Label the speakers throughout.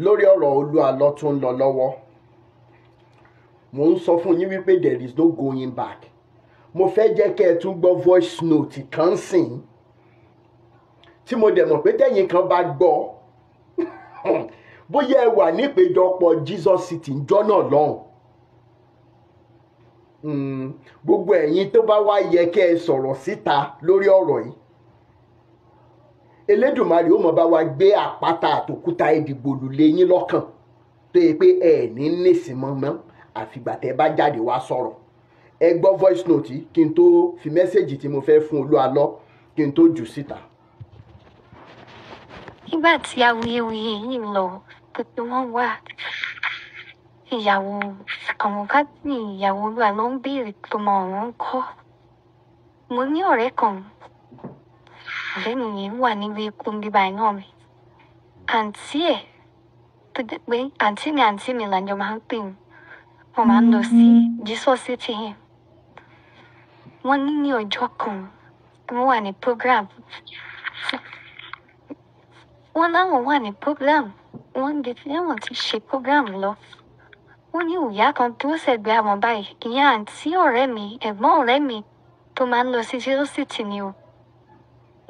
Speaker 1: lórí ọ̀rọ̀ Olúalọ tó ń lọ lọ́wọ́. Mo ń sọ fún yín wípé there is no going back. Mo fẹ́ jẹ́ kẹ́ ẹ tún gbọ́ voice note kan sìn tí mo dẹ̀ mọ̀ pé tẹ́yìn kan bá gbọ́ bóyá ẹ wà nípéjọpọ̀ Jesus City ńjọ́ náà lọ́hùn. Gbogbo ẹ̀yin tó bá wá yẹ kẹ́ ẹ sọ̀rọ̀ síta lórí ọ̀rọ̀ yìí, Elédùmarè ó mọ̀ bá wa gbé àpáta àtòkúta ìdìgbòlù lé yín lọ́kàn tó yẹ pé ẹ ní nísìmọ́ mọ́ àfìgbà tẹ́ bá jáde wá sọ̀rọ̀. Ẹ gbọ́ voice note yìí kí n tó fi mẹ́sẹ̀gì tí mo fẹ́ fún Olúalọ kí n tó jù síta.
Speaker 2: Nígbà tí awuyewuye yìí lọ pé wọ́n wà ìyàwó àwọn káàdì ìyàwó Olúalọ ń béèrè tó mọ ọ̀rọ̀ ń kọ́. Mo ní ọ̀rẹ́ kan, ọ̀rẹ́ mi yẹn wà níbi ikú bíbá iná mi. Àǹtí ẹ̀ tó jẹ́ pé àǹtí mi làjọ máa ń pè mí. Wọ́n máa ń lọ sí Jesus City yẹn. Wọ́n ní ọjọ́ kan wọ́n wà ní program. Wọ́n láwọn wà ní program. Wọ́n lè fi ẹ̀wọ̀n ti ṣe program lọ. Wọ́n ní ìyá kan tó ṣẹ̀gbẹ́ àwọn báyìí. Ìyá àǹtí ọ̀rẹ́ mi, ẹ̀gbọ́n ọ̀rẹ́ mi tó máa ń lọ sí Jesus City ni o.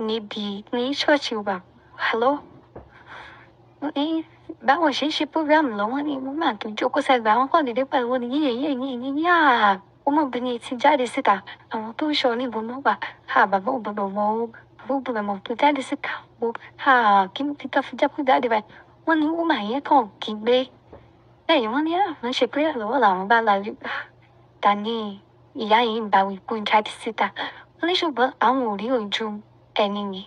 Speaker 2: Ní ṣọ́ọ̀ṣì wa. Hello? Báwo ṣe ń ṣe program lọ? Wọ́n ní mo máa tó jókòó ṣẹ̀gbẹ́ àwọn kan dédé pẹ̀lú ní yíyá. Ọmọbìnrin ti jáde síta. Àwọn tó ń ṣọ́ níbo náà wà. Bàbá ò gbọdọ̀ mọ̀ ó. Bàbá ò gbọdọ̀ mọ̀ tó jáde síta. Kí ni títọ́ fi jákú jáde báyìí? Wọ́n ní wọ́n máa yẹ kàn kí gbé. Lẹ́yìn wọ́n ní wọ́n ṣe prayer lọ́wọ́ làwọn bá la rí. Tani ìyá yìí ń bá wí kó jáde síta. Wọ́n ní ṣùgbọ́n àwọn ò rí ojú ẹni yẹn.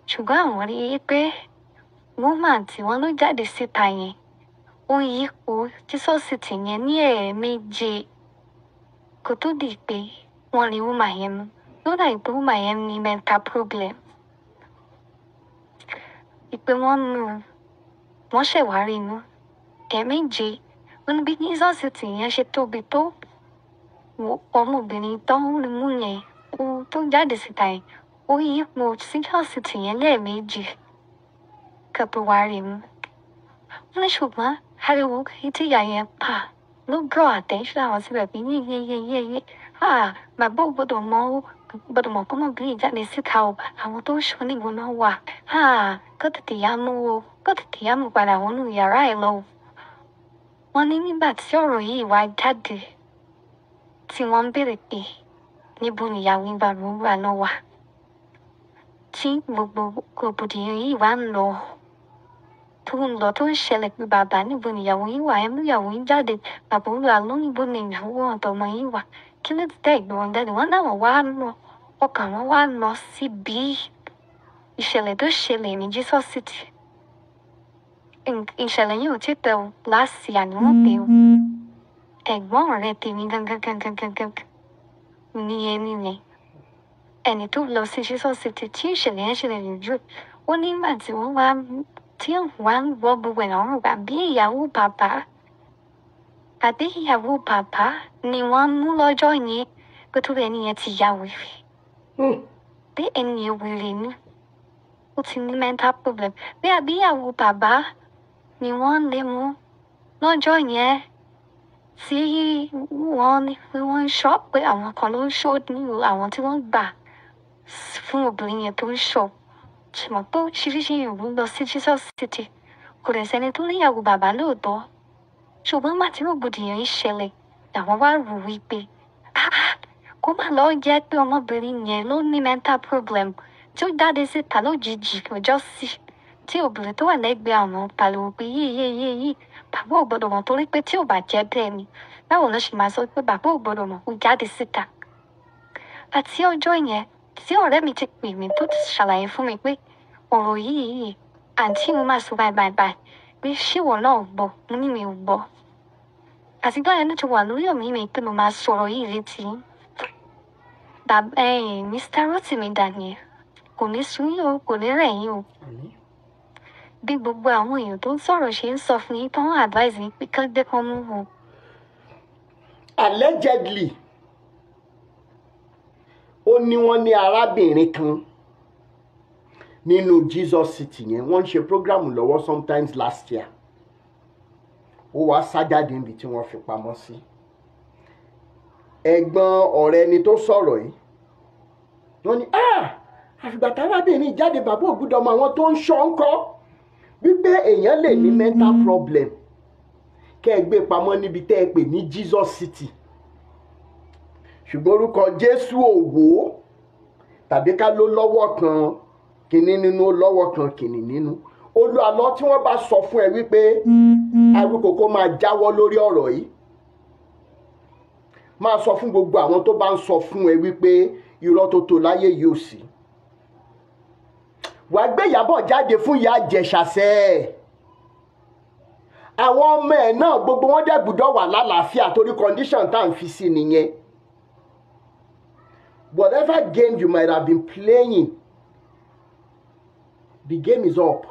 Speaker 2: Ṣùgbọ́n àwọn rí i pé woman tí wọ́n ló jáde síta yẹn ó yípo Jesus City yẹn ní ẹ̀ẹ̀méje kó tó di pé wọ́n rí woman yẹn mú. Ló dà pé woman yẹn ní mental problem. Ìpè wọ́n mú wọ́n ṣèwárí inú ẹ̀ẹ̀méje. Wọ́n ní bí Jesus City yẹn ṣe tóbi tó ọmọbìnrin tó ń rí mú yẹn tó jáde síta yẹn ó yípo Jesus City yẹn lẹ́ẹ̀méje kẹ́pẹ́ wá rí mú. Wọ́n ní ṣùgbọ́n ariwo tí ìyá yẹn pa ló draw attention àwọn síbẹ̀ bí yé. Bàbá ò gbọdọ̀ mọ̀ kọ́mọbìnrin jáde síta o. Àwọn tó ń ṣọ́ níbo náà wà. Kó tètè yá mú padà wọnú yàrá ẹ̀ lọ. Wọ́n ní nígbà tí ọ̀rọ̀ yìí wá jáde tí wọ́n ń béèrè pé níbo ni ìyàwó ìgbàlúwà náà wà. Tí gbogbo rògbòdìyàn yìí wá ń lọ tó ń ṣẹlẹ̀ pé bàbá níbo ni ìyàwó yìí wà. Ẹ mú ìyàwó yìí jáde. Bàbá Olúalọ níbo ni ìyàwó ọ̀tọ̀mọ yìí wà. Kí ló dé ìgbọ̀n jáde? Wọ́n náà wá lọ ọkàn wọn wá lọ síbi ìṣẹ̀lẹ̀ tó ṣẹlẹ̀ ní Jesus City. Ìṣẹ̀lẹ̀ yìí ò tí tẹ̀ ọ́ láti àníwọ̀n pé o. Ẹ̀gbọ́n ọ̀rẹ́ tèmi gangan ní ẹni yẹn. Ẹni tó lọ sí Jesus City tí ìṣẹ̀lẹ̀ yẹn ṣẹlẹ̀ lójú. Ó ní ìgbà tí wọ́n wá ń gbọ́ gbogbo ẹ̀ lọ́rùn gbà bí ìyàwó bàbá ni wọ́n mú lọ́jọ́ yẹn pé tó ẹni yẹn ti ya wèrè. Bí ẹni yẹn wèrè ni ó ti ní mental problem. Bí àbí ìyàwó bàbá ni wọ́n lè mú lọ́jọ́ yẹn tí wọ́n ní pé wọ́n ń ṣọ́ pé àwọn kan ló ń ṣọ́ ní àwọn tí wọ́n gbà fún obìnrin yẹn tó ń ṣọ́. Ṣùgbọ́n pé oríṣiríṣi ìlú lọ sí Jesus City kò dẹ̀ sẹ́ni tó níyàwó bàbá lóòótọ́. Ṣùgbọ́n nígbà tí rògbòdìyàn yìí ṣẹlẹ̀ làwọn wá rò wípé kó má lọ jẹ́ pé ọmọbìnrin yẹn ló ní mental problem tí ó jáde síta lójijì ọjọ́ sí tí obìnrin tó wà lẹ́gbẹ̀ẹ́ àwọn pariwo pé yí bàbá ò gbọdọ̀ mọ̀ torí pé tí ò bá jẹ́ bẹ́ẹ̀ ni báwo ló ṣe máa sọ pé bàbá ò gbọdọ̀ mọ̀ kó jáde síta. Àti ọjọ́ yẹn tí ọ̀rẹ́ mi ti pè mí tó ti ṣàlàyé fún mi pé ọ̀rọ̀ yìí àǹtí mi máa sọ báyìí pé ṣé ìwọ náà gbọ́? Mo ní mi ò gbọ́. Àtìgbà yẹn ló ti wà lórí ọ̀mí mi pé mo máa sọ̀rọ̀ yìí létí. Mr. Rotimi Daniel kò ní sún yín o, kò ní rẹ̀ yín o. Bí gbogbo àwọn èèyàn tó ń sọ̀rọ̀ ṣe ń sọ fún yín tó ń advise yín pé kán gbé kan mú wọn.
Speaker 1: Allegedly ó ní wọ́n ní arábìnrin kan nínú Jesus City yẹn wọ́n ń ṣe program lọ́wọ́ sometimes last year ó wá sá jáde níbi tí wọ́n fi pamọ́ sí. ẹ̀gbọ́n ọ̀rẹ́ ẹni tó sọ̀rọ̀ yìí wọ́n ní àfìgbà tárábìnrin jáde bàbá ògbúdọ̀ mọ àwọn tó ń ṣọ́ ń kọ́ wípé èèyàn lè ní mental problem kẹ́ ẹ gbé pamọ́ níbi tẹ́ ẹ pè ní Jesus City ṣùgbọ́n orúkọ Jésù òwò tàbí ká ló lọ́wọ́ kan kìnní nínú ó lọ́wọ́ kan kìnní nínú olúalọ́ tí wọ́n bá sọ fún ẹ wípé Awíkókó máa jáwọ́ lórí ọ̀rọ̀ yìí máa sọ fún gbogbo àwọn tó bá ń sọ fún ẹ wípé irọ́ tó tó láyé yóò sí wàá gbé Ìyábọ̀ jáde fún ìyá Ìjẹ̀ṣà sẹ́ẹ̀ àwọn ọmọ ẹ̀ náà gbogbo wọn dẹ̀ gbọ́dọ̀ wà lálàáfíà torí condition tá à ń fi sí nìyẹn whatever game you might have been playing the game is up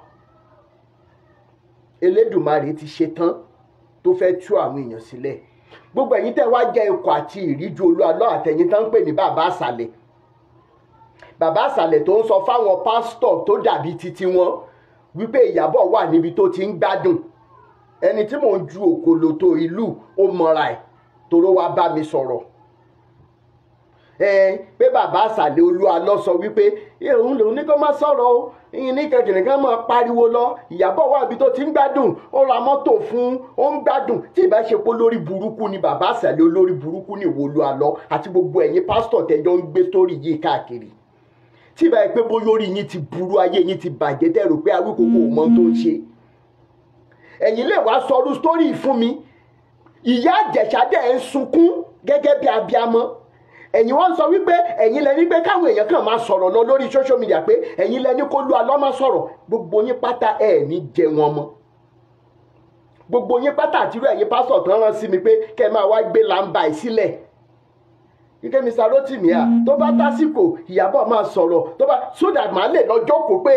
Speaker 1: Elédùmarè ti ṣe tán tó fẹ́ tú àwọn èèyàn sílẹ̀ gbogbo ẹ̀yin tẹ́ wá jẹ́ ikọ̀ àti ìríjú Olúalọ́ àtẹ̀yin tán ń pè ní bàbá àsàlẹ̀ tó ń sọ fáwọn pásítọ̀ tó dàbí titi wọn wípé Ìyábọ̀ wà níbi tó ti ń gbádùn ẹni tí mò ń ju òkòlò tó ìlú ó mọra ẹ̀ toró wá bá mi sọ̀rọ̀ pé bàbá àsàlẹ̀ Olúalọ́ sọ wípé òun lòun ní kó má sọ̀rọ̀ o ní kẹkẹrẹ kan máa pariwo lọ Ìyábọ̀ wà níbi tó ti ń gbádùn ó ra mọ́tò fún ó ń gbádùn tí ìbá ṣe pé olórí burúkú ni bàbá àsàlẹ̀ olórí burúkú ni ìwọ Olúalọ́ àti gbogbo ẹ̀yin pásítọ̀ tẹ́jọ́ ń gbé sórí yìí káàkiri tí ìbá yẹ pé bóyá orí yín ti burú ayé yín ti bàjẹ́ tẹ́ rò pé Awíkókó ò mọ tó ń ṣe ẹ̀yin lè wá sọrú sítórì fún mi ìyá Ìjẹ̀ṣà dẹ̀ ń sunkún gẹ́gẹ́ bí abiamọ ẹ̀yin wọ́n sọ wípé ẹ̀yin lẹni pé káwọn èèyàn kàn máa sọ̀rọ̀ lọ lórí social media pé ẹ̀yin lẹni kó Olúalọ́ máa sọ̀rọ̀ gbogbo yín pátá ẹ̀ ní jẹ wọn mọ́ gbogbo yín pátá àtirú ẹ̀yin pásọ̀ tán rán sí mi pé kẹ́ ẹ máa wá gbé làǹbà ìsílẹ̀ ike Mr. Rotimi tó bá tásìkò Ìyábọ̀ máa sọ̀rọ̀ tó bá so that màá lè lọ jókòó pé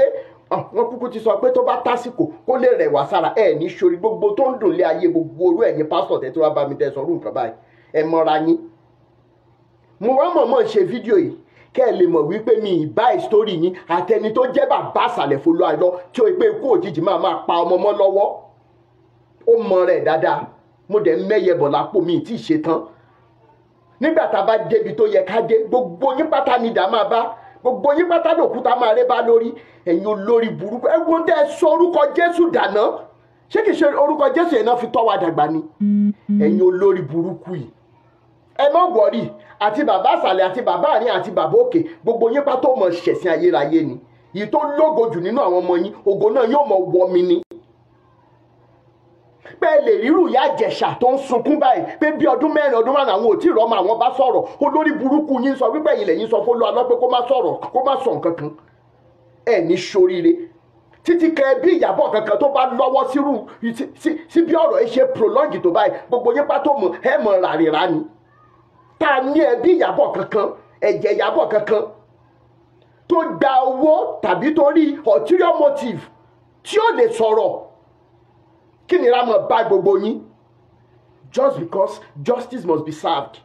Speaker 1: wọ́n kúkú ti sọ pé tó bá tásìkò kó lè rẹ̀ wá sára ẹ̀ ní sori gbogbo tó ń dùn lé ayé gbogbo orú ẹ̀yin pásọ̀ tẹ́ tí wọ́n bá mi tẹ́ sọ̀rọ̀ nǹkan báyìí ẹ mọ́ra yín mo wá mọ̀mọ́ ṣe fídíò yìí kẹ́ ẹ lè mọ̀ wípé mi ìbá ìsítórì yín àtẹni tó jẹ́ bàbá àsàlẹ̀ Olúalọ́ tí ó pé ikú òjijì máa pa ọmọ mọ́ lọ́wọ́ ó mọ rẹ̀ dáadáa mo dẹ̀ ń mẹ́yẹ bọ̀ lápò mi tí ì ṣe tán nígbà tá a bá débi tó yẹ ká dé gbogbo yín pátá ni ìdá máa bá gbogbo yín pátá lòkúta máa ré bá lórí ẹ̀yin olórí burúkú ẹ wo tẹ́ ẹ sọ orúkọ Jésù dànù ṣé kìí ṣe orúkọ Jésù yẹn náà fi tọ́ wa dàgbà ni ẹ̀yin olórí burúkú yìí ẹ má wọrí àti bàbá àsàlẹ̀ àti bàbá àárín àti bàbá òkè gbogbo yín pátó mọ̀ ṣẹ̀sìn ayérayé ni èyí tó lógo jù nínú àwọn ọmọ yín ògo náà yóò mọ̀ wọ mi ni pé lè rírù ìyá Ìjẹ̀ṣà tó ń sunkún báyìí pé bí ọdún mẹ́rin ọdún márùn àwọn ò tí ì rọ́mọ àwọn bá sọ̀rọ̀ olórí burúkú yín sọ wípé ẹ̀yin lẹ́yìn sọ fún Olúalọ́ pé kó má sọ̀rọ̀ kó má sọ nǹkan kan ẹ̀ ní ṣoríire títí kẹ bí Ìyábọ̀ kankan tó bá lọ́wọ́ sí bí ọ̀rọ̀ ẹ ṣe prolonge tó báyìí gbogbo yín pátó mọ̀ ẹ mọ̀ ràrìrà ni ta ní ẹbí Ìyábọ̀ kankan ẹ̀jẹ̀ Ìyábọ̀ kankan tó gba owó tàbí torí ulterior motive tí ó lè sọ̀rọ̀ kí ni ra mọ̀ bá gbogbo yín just because justice must be served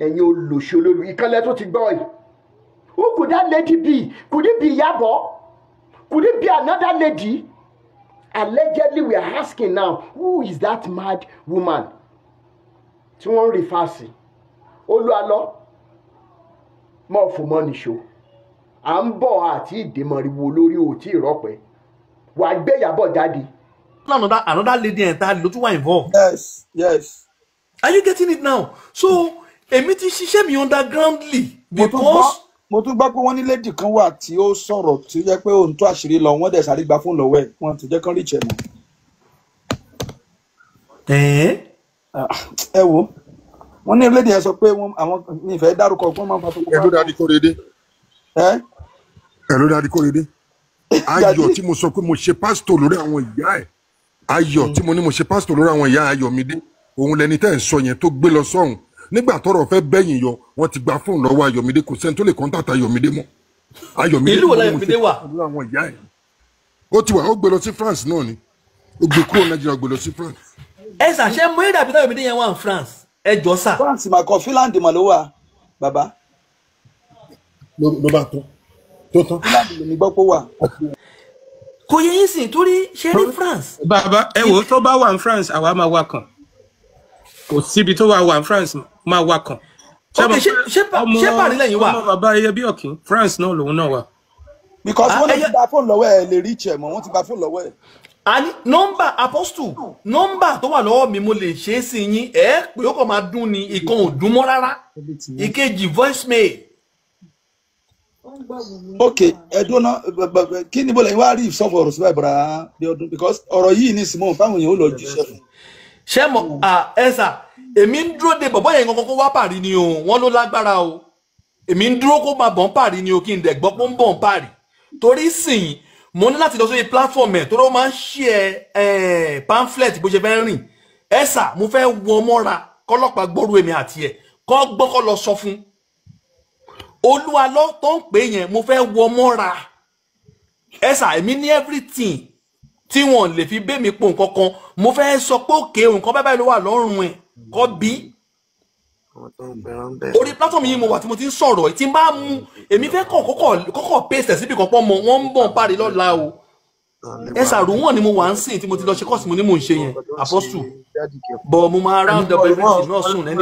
Speaker 1: ẹ̀yin olóṣèlú olórí ìkànnì tó ti gbọ́ yìí who could that lady be could it be Ìyábọ̀ could it be another lady allegedly we are asking now who is that mad woman tí wọ́n ń rí fásì Olúalọ́ mọ̀ fún mọ́ níṣó à ń bọ̀ àti ìdèmọ̀rìwò lórí òtí ìrọ́pẹ́ wàá gbé Ìyábọ̀ jáde.
Speaker 3: Another lady entirely ló tún wà involved.
Speaker 4: Yes.
Speaker 3: Are you getting it now? So èmi ti ṣiṣẹ́ mi undergroundly because.
Speaker 4: mo tún gbọ́ pé wọ́n ní lady kan wà tí ó sọ̀rọ̀ tí ó jẹ́ pé òun tó àṣírí lọ wọ́n dẹ̀ sáré gba fóònù lọ́wọ́ ẹ̀ wọ́n ti jẹ́ kán rí ìṣẹ̀ mọ́. ẹ wo wọ́n ní lady yẹn sọ pé àwọn mi ìfẹ́ dárúkọ fún máa ń fa tó kọ́.
Speaker 5: ẹ ló dáadé Kóredé. ẹ ló dáadé Kóredé. ayọ̀ tí mo sọ pé mo ṣe pásítọ̀ lórí àwọn ìyá ẹ̀ ayọ̀ tí mo ní mo ṣe pásítọ̀ lórí àwọn ìyá Ayọ̀mídé òun lẹni tẹ́ ẹ̀ sọ yẹn tó gbé lọ sọ́hùn nígbà tọ́rọ̀ fẹ́ bẹ́yìn yọ wọ́n ti gba fóònù lọ́wọ́ Ayọ̀mídé kò sẹ́ni tó lè kọ́ńtàtà Ayọ̀mídé mọ́ Ayọ̀mídé
Speaker 3: ìlú wo l'Ayọ̀mídé wà
Speaker 5: lórí àwọn ìyá ẹ̀ ó ti wà ó gbé lọ sí France náà ni ó gbé kúrò Nàìjíríà gbé lọ sí France.
Speaker 3: ẹ ṣàṣẹ mọ èdè àbí Ayọ̀mídé yẹn wà ní France ẹ jọ sà.
Speaker 4: France mà kọ Finland mà ló wà bàbá.
Speaker 5: ló bá tó tán.
Speaker 4: Finland ló ní gbọ́ pé wà.
Speaker 3: kò yẹ yín sìn torí ṣe ní France.
Speaker 6: bàbá ẹ wò tó bá wà ní France àwa máa wá kàn kò síbi tó wà ní France máa wá kàn.
Speaker 3: ṣé Paris lẹ́yìn wà.
Speaker 6: ọmọ bàbá ẹyẹ bí ọ̀kín France náà lòun náà wà.
Speaker 4: because wọ́n ti gba fóònù lọ́wọ́ ẹ̀ lè rí ìṣẹ̀ mọ́ wọ́n ti gba fóònù lọ́wọ́ ẹ̀.
Speaker 3: a ní nọ́mbà Apostle nọ́mbà tó wà lọ́wọ́ mi mo lè ṣe é sí yín ẹ pé ó kàn máa dún ni ìkan ò dún mọ́ rárá ìkejì voicemail.
Speaker 4: ok ẹdúná kí ni bọ́lá yín wá rí ìsọfọ̀ ọ̀rọ̀ síbẹ̀ ìbúra bí ọdún because ọ̀rọ̀ yìí ní Simon fáwọn èèyàn ó lọ jíṣẹ́ fún.
Speaker 3: ṣé mo ẹ̀sà èmi ń dúró de bọ̀bọ́ yẹn kankan kó wá Paris ni o wọ́n ló lágbára o èmi ń dúró kó máa bọ̀ ń Paris ni o kí n dẹ̀ gbọ́ pé ń bọ̀ ń Paris torí sìn mo ní láti lọ sórí platform ẹ̀ torí ó máa ń ṣe pamphlet bó ṣe fẹ́ rìn ẹ̀sà mo fẹ́ wọ mọ́ra kọ́lọ́pàá gbọ́rú èmi àti ẹ̀ kọ́ gbọ́ kọ́ lọ sọ fún olúwa lọ tó ń pè yẹn mo fẹ́ wọ mọ́ra ẹ̀sà èmi ní everything tí wọ́n lè fi bẹ́ mi po nǹkan kan mo fẹ́ sọ pé òkè nǹkan báyìí ló wà lọ́rùn ẹ̀ kọ́ bí orí platform yìí mo wà tí mo ti ń sọ̀rọ̀ tí n bá mú èmi fẹ́ kọ́kọ́ paste síbi kan pọ́ mọ́ wọ́n ń bọ̀ ń parí lọ́la o ẹ̀sà rò wọ́n ni mo wà ń sìn tí mo ti lọ ṣe kọ́ọ̀sì mo ní mò ń ṣe yẹn Apostle bọ̀ mo máa round up everything náà sùn lẹ́nu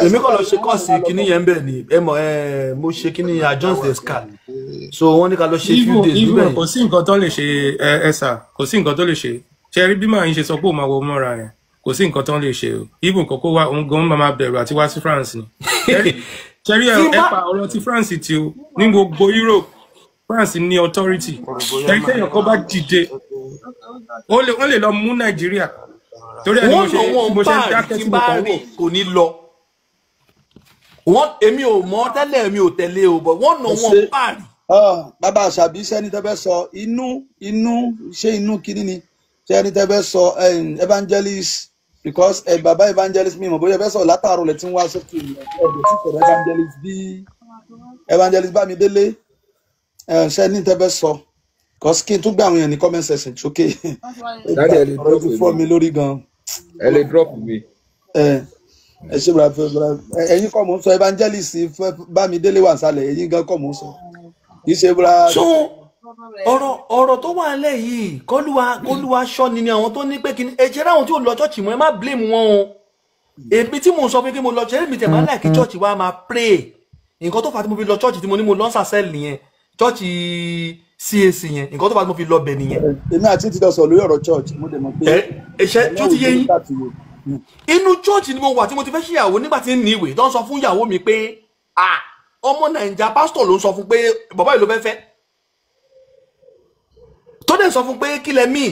Speaker 3: èmi kọ́ lọ ṣe kọ́ọ̀sì kíní yẹn bẹ́ẹ̀ ni mo ṣe kíní adjust the scar so wọ́n ní ká lọ ṣe few days níbẹ̀.
Speaker 6: kò sí nǹkan tó lè ṣe ẹ̀sà kò sí nǹkan tó lè ṣe ṣe rí bí màá ń ṣe sọ pé ó máa wọ mọ́ra yẹn kò sí nǹkan tó lè ṣe o even kókó wa òun gan máa bẹ̀rù àti wá sí France ni ṣẹ́rí ẹ̀pà ọ̀rọ̀ ti France ti o ní gbogbo Europe France ní authority ẹ̀rí tẹ̀yàn kan bá dìde wọ́n lè lọ mú Nàìjíríà torí ẹni mo ṣe ń dákẹ́ sí mo kàn wò
Speaker 3: kò ní lọ èmi ò mọ̀ tẹ́lẹ̀ mi ò tẹ̀lé o but wọ́n nà wọ́n Paris.
Speaker 4: bàbá àṣàbí sẹ́ni tẹ́ fẹ́ sọ inú kíní ni sẹ́ni tẹ́ fẹ́ sọ evangelist because bàbá evangelist mi mọ̀ bóyá fẹ́ sọ látàrọ̀ lẹ̀ tí ń wá sókè ọ̀dọ̀ tí kò evangelist bí evangelist Bámidélé sẹ́ni tẹ́ fẹ́ sọ because kí n tún gbé àwọn èèyàn ní comment section sókè ọ̀rọ̀ ti fọ́ mi lórí gan.
Speaker 7: ẹ lè drop mi.
Speaker 4: ẹ ṣe bàbá ẹ̀yin kọ́ mò ń sọ evangelist Bámidélé wà sálẹ̀ ẹ̀yin gan kọ́ mò ń sọ kì í ṣe bàbá.
Speaker 3: ọ̀rọ̀ tó wà nílẹ̀ yìí kọ́lùwà ṣọ́ni ni àwọn tó ní pé kí ni ẹ̀jẹ̀ ráwọn tí ò lọ chọ́ọ̀chì mọ́ ẹ má blame wọn o èmi tí mò ń sọ pé kí mo lọ chọ́ọ̀chì mi tẹ̀ máa láìkí chọ́ọ̀chì wa máa pray nǹkan tó fà á tí mo fi lọ chọ́ọ̀chì tí mo ní mo lọ sàṣẹ́lì yẹn chọ́ọ̀chì CAC yẹn nǹkan tó fà á tí mo fi lọ bẹ̀ nìyẹn.
Speaker 4: èmi àti ti lọ sọ lórí ọ̀rọ̀ church mo dẹ̀ mọ̀ pé
Speaker 3: ẹ̀ṣẹ̀ tó ti yé yín inú chọ́ọ̀chì ni mo wà tí mo ti fẹ́ ṣèyàwó nígbà tí ń ní ìwé tó ń sọ fún ìyàwó mi pé ọmọ Nàìjíríà pásítọ̀ ló ń sọ fún pé bàbá yìí ló fẹ́ fẹ́ tó dẹ̀ sọ fún pé kí lẹ mí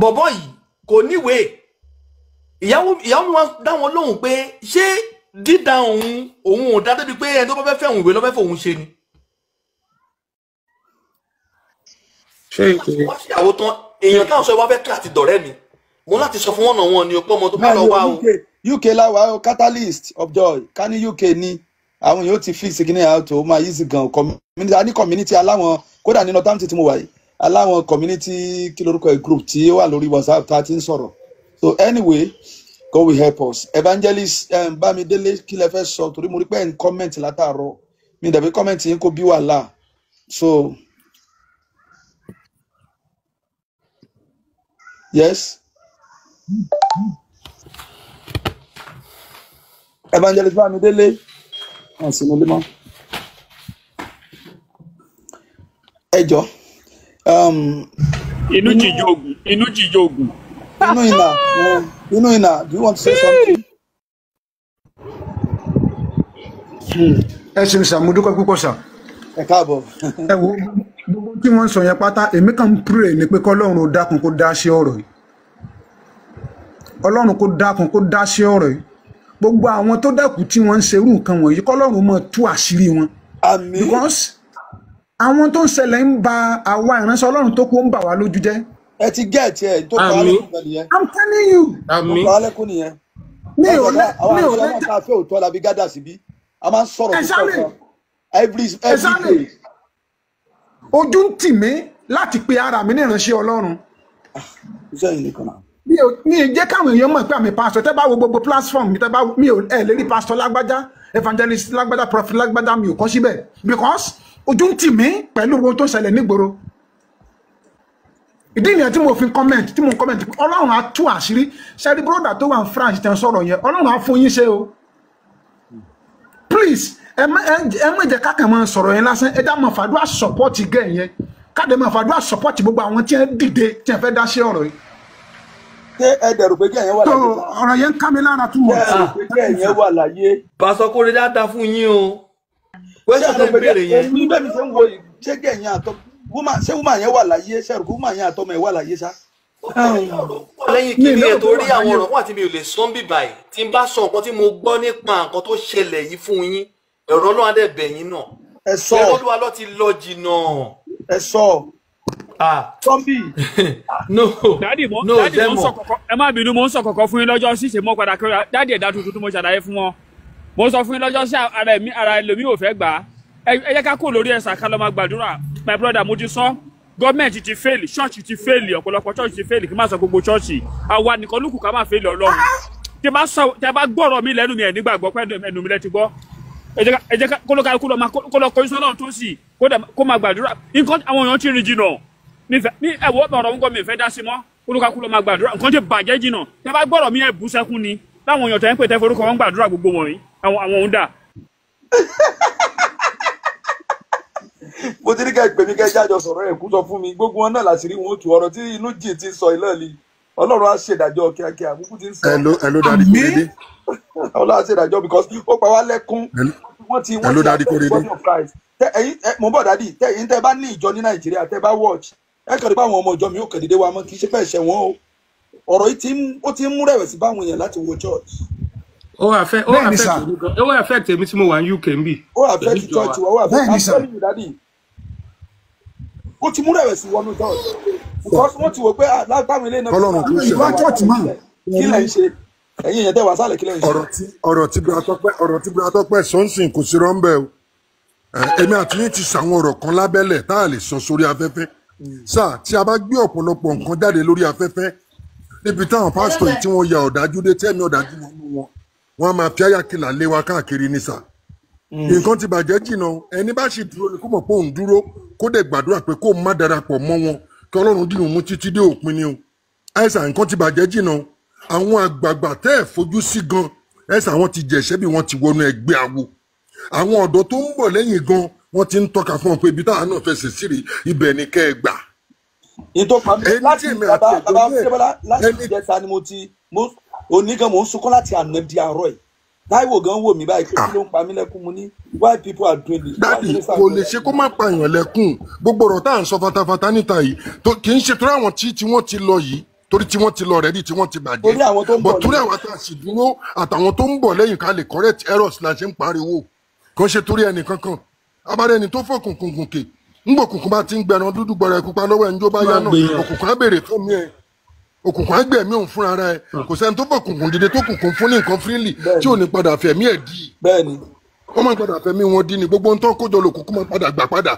Speaker 3: bọ̀bọ̀ yìí kò níwèé ìyàwó mi wá dá wọn lóhùn pé ṣé dídá òun ò dá débi pé ẹni tó bá fẹ́ fẹ́ òun ìwé ló fẹ́ fẹ́ òun ṣe ni.
Speaker 6: ṣé
Speaker 3: wọ́n ṣèyàwó tán èèyàn táwọn sọ wá fẹ́ kíláàsì dọ̀rẹ́ mi mo láti sọ fún wọn ni ọ̀pọ̀ ọmọ tó bá lọ wá o.
Speaker 4: UK láwa o catalyst of joy ká ní UK ní àwọn yóò ti fix kíní àtò ó máa easy gan community aláwọn kódà nínú táwọn tí mo wà yìí aláwọn community kí lórúkọ ẹ group tí ó wà lórí WhatsApp tá a ti ń sọ̀rọ̀ so anyway God will help us evangelist Bámidélé kí lẹ fẹ́ sọ torí mo rí pé ẹ̀ ń comment látàárọ̀ mi dàbí comment yín kó bí wàhálà so yes evangelist Bámidélé wọn sì nílé mọ́ ẹjọ́
Speaker 8: inú jíjó ogun
Speaker 4: inú ìnà do you want to say something.
Speaker 9: ẹ ṣeun ṣàmúdúkọ púpọ̀ ṣá.
Speaker 4: ẹ káàbọ̀.
Speaker 9: ẹ wo gbogbo tí wọ́n ń sọ yẹn pátá èmi kàn ń pray ni pé kọ́lọ́run dákun kó dá sí ọ̀rọ̀ yìí ọlọ́run kó dákun kó dá sí ọ̀rọ̀ yìí gbogbo àwọn tó dẹ́kun tí wọ́n ń ṣerú nǹkan wọ̀nyí kọ́lọ́run mọ̀ tú àṣírí wọn.
Speaker 4: àmín.
Speaker 9: because àwọn tó ń ṣẹlẹ̀ ń ba àwa ìránṣẹ́ ọlọ́run tó kú ń bà wá lójú jẹ́.
Speaker 4: ẹ ti gẹ̀ẹ́tì ẹ̀ tó kọ́ alẹ́kùn nìyẹn.
Speaker 9: I'm telling you.
Speaker 4: tó kọ́ alẹ́kùn nìyẹn. àwọn àṣẹ ọlọ́run ká fẹ́ òótọ́ làbí gádà síbí a máa ń sọ̀rọ̀ tó kọ́ every day.
Speaker 9: ojú ń tì mí láti pe ara mi ní ìránṣẹ́ ọlọ́run.
Speaker 4: iṣẹ́ yìí nìkan náà.
Speaker 9: mi ò jẹ́ káwọn èèyàn mọ̀ pé àmì pastor tẹ́ bá wo gbogbo platform mi tẹ́ bá mi ò lè rí pastor lágbájá evangelist lágbájá prophet lágbájá mi ò kọ́ síbẹ̀ because ojú ń tì mí pẹ̀lú ohun tó ṣẹlẹ̀ nígboro ìdí ìyẹn tí mo fi comment ọlọ́run á tú àṣírí ṣẹ́rí brother tó wà ní France tẹ́ ń sọ̀rọ̀ yẹn ọlọ́run á fún yín ṣe o please ẹ má jẹ́ kákan máa sọ̀rọ̀ yẹn lásán ẹ dá máa fàdúrà support gẹ̀ yẹn káde máa fàdúrà support gbogbo àwọn tí ẹ dìde tí ẹ fẹ́ dá sí ọ̀rọ̀ yìí.
Speaker 4: ṣé ẹ dẹ̀rù pé kẹ́hìn wà láyé.
Speaker 9: ọ̀rọ̀ yẹn ń ká mi lára tún mọ̀.
Speaker 4: ṣé ẹ dẹ̀rù pé kẹ́hìn wà láyé.
Speaker 3: pásọ Kóredé dáadáa fún yín o wẹ́sẹ̀ tẹ́ ń béèrè yẹn.
Speaker 4: ní bẹ́ẹ̀ mi ṣe ń wo yìí ṣé kẹ́hìn àtọ́ ṣé woman yẹn wà láyé ṣé ẹ̀rù pé woman yẹn àtọ́mọ ẹ̀ wà láyé ṣá.
Speaker 3: lẹ́yìn kìíní ẹ̀ torí àwọn ọ̀rọ̀ wà tí mi ò lè sọ bí báyìí tí n bá sọ nǹkan tí mo gbọ́ nípa nǹkan tó ṣẹlẹ̀ yìí fún yín ẹ̀rọ ọlọ́run á dẹ̀ bẹ̀ yín náà.
Speaker 4: ẹ sọ
Speaker 3: ẹ̀rọ olúwa ló ti lọ jìnnà.
Speaker 4: ẹ sọ. Tọ́ḿbì.
Speaker 3: No.
Speaker 8: Dádì mo ń sọ kọ̀kọ́ ẹ má bínú mo ń sọ kọ̀kọ́ fún yín lọ́jọ́ sí ṣe mọ́ padà kí dádì ẹ̀dá tuntun tí mo ṣàlàyé fún wọn. Mo sọ fún yín lọ́jọ́ sí ara ẹlòmíì ò fẹ́ gbà á. Ẹ jẹ́ ká kó lórí ẹ̀sà ká lọ máa gbàdúrà. My brother mo ti sọ gọ́ọ̀mẹ̀ntì ti fail ṣọ́ọ̀ṣì ti fail ọ̀pọ̀lọpọ̀ ṣọ́ọ̀ṣì ti fail kí n má sọ gbogbo ṣọ́ọ̀ṣì àwa nìkan lókù ká má fail Ọlọ́run. Tí bá gbọ́rọ̀ mi lẹ́nu mi ẹ̀ nígbàgbọ́ pẹ́ ẹnu mi lẹ́ ti gbọ́. Ẹ jẹ́ ká kó lọ kọ́ ìṣọ́nà tó sì kó máa gbàdúrà. Nǹkan àwọn èèyàn ti rìn jìnnà ní ẹ̀wọ́ ọ̀rọ̀ ńgọ́ mi fẹ́ dá sí mọ́ olùkàkú ló máa gbàdúrà nǹkan tí bàjẹ́ jìnnà tẹ́ bá gbọ́rọ̀ mi ẹ̀ bú sẹ́kún ni láwọn èèyàn tẹ́ ń pè tẹ́ forúkọ wọn gbàdúrà gbogbo wọ̀nyí àwọn òun dà.
Speaker 4: mo ti ní ká ìpè mí ká jájọ sọ̀rọ̀ ẹ̀kú sọ fún mi gbogbo wọn náà láti rí wọn ó tu ọ̀rọ̀ tí inú jì ti sọ ilé ni Ọlọ́run á ṣèdájọ́ kíákíá àbúkú ti ń sọ.
Speaker 5: Hello Daddy Kóredé.
Speaker 4: Ọlọ́run á ṣèdájọ́ because ó pa wá lẹ́kún wọ́n ti body of Christ. Mo bọ̀ dádì ẹ̀yin tẹ́ bá ní ìjọ ní Nàìjíríà tẹ́ bá watch ẹ kàn rí bá àwọn ọmọ ìjọ mi ò kàn dédé wa mọ́ kì í ṣe fẹ́ ṣẹ̀ wọ́n o ọ̀rọ̀ yìí ó ti ń mú rẹ̀wẹ̀sì báwọn èèyàn láti wo church.
Speaker 6: ó affect èmi tí mo wà ní UK ń bì.
Speaker 4: ó affect church wa ó affect àṣẹ́lì ìdádì ó ti mú rẹ̀wẹ̀sì wọnú church because wọ́n ti wò pé lágbàwọn ilé náà kí lẹ̀ ń ṣe ẹ̀yin èèyàn tẹ́ wà sálẹ̀ kí lẹ̀ ń ṣe.
Speaker 5: ọ̀rọ̀ tí Bùrọ̀dá Tọ́pẹ́ sọ́nsìn kò sí rọ́ńbẹ́ o èmi àti yín ti sàwọn ọ̀rọ̀ kan lábẹ́lẹ̀ tá a lè sọ sórí afẹ́fẹ́ sáà tí a bá gbé ọ̀pọ̀lọpọ̀ nǹkan jáde lórí afẹ́fẹ́ níbi táwọn pásítọ̀ yìí tí wọ́n ya ọ̀dájú dé tẹ́mi ọ̀dájú wọn wọ́n á máa fi àyàkìlà lé wa káàkiri ní sà. nǹkan ti bàjẹ́ jìnnà ẹni bá sì dúró ni kó mọ̀ pé òun dúró kó dẹ̀ gbàdúrà pé kó má darapọ̀ mọ́ wọn kí Ọlọ́run dìrò mú títí dé òpin ni o. àìsàn nǹkan ti bàjẹ́ jìnnà àwọn àgbààgbà tẹ́ ẹ̀ fojú sí gan àìsàn àwọn ti jẹ̀ṣẹ́ bí wọ́n ti wọnú ẹgbẹ́ awo àwọn ọ̀dọ́ tó ń bọ̀ lẹ́yìn gan wọ́n ti ń tọ́ka fún ọ pé ibi táwọn náà fẹsẹ̀ sí rí ibẹ̀ ni kẹ́ ẹ gbà.
Speaker 4: láti ìjẹta ni mo onígan mò ń sunkún láti àná di àárọ̀ yìí Táíwò gan wò mí báyìí pé kí ló ń pa mí lẹ́kún mu ní why people are doing this.
Speaker 5: dádì kò lè ṣe kó má pààyàn lẹ́kún gbogbo ọ̀rọ̀ tá à ń sọ fatafata níta yìí kì í ṣe torí àwọn tí wọ́n ti lọ yìí torí tí wọ́n ti lọ rẹ̀ rí tí wọ́n ti bàjẹ́ bọ̀ torí àwọn tá a sì dúró àtàwọn tó ń bọ̀ lẹ́yìn ká lè correct errors la ṣe ń pariwo kò ṣe torí ẹnì kankan abára ẹni tó fọkùnkùn gùnkè ńgbò kùnkùn bá ti ń gbẹran dúdú gbọrọ ẹ pupa lọ́wọ́ ẹni tó bá yá náà òkùnkùn á béèrè fún mi ẹ òkùnkùn á gbẹ̀mí òun fúnra rẹ kò sẹ́ni tó fọkùnkùn dìde tó kùnkùn fún ní nǹkan freely tí ò ní padà fẹ̀mí ẹ̀ dì wọ́n máa padà fẹ̀mí wọn dì ní gbogbo nǹkan kójọ lòkùnkùn máa padà gbà padà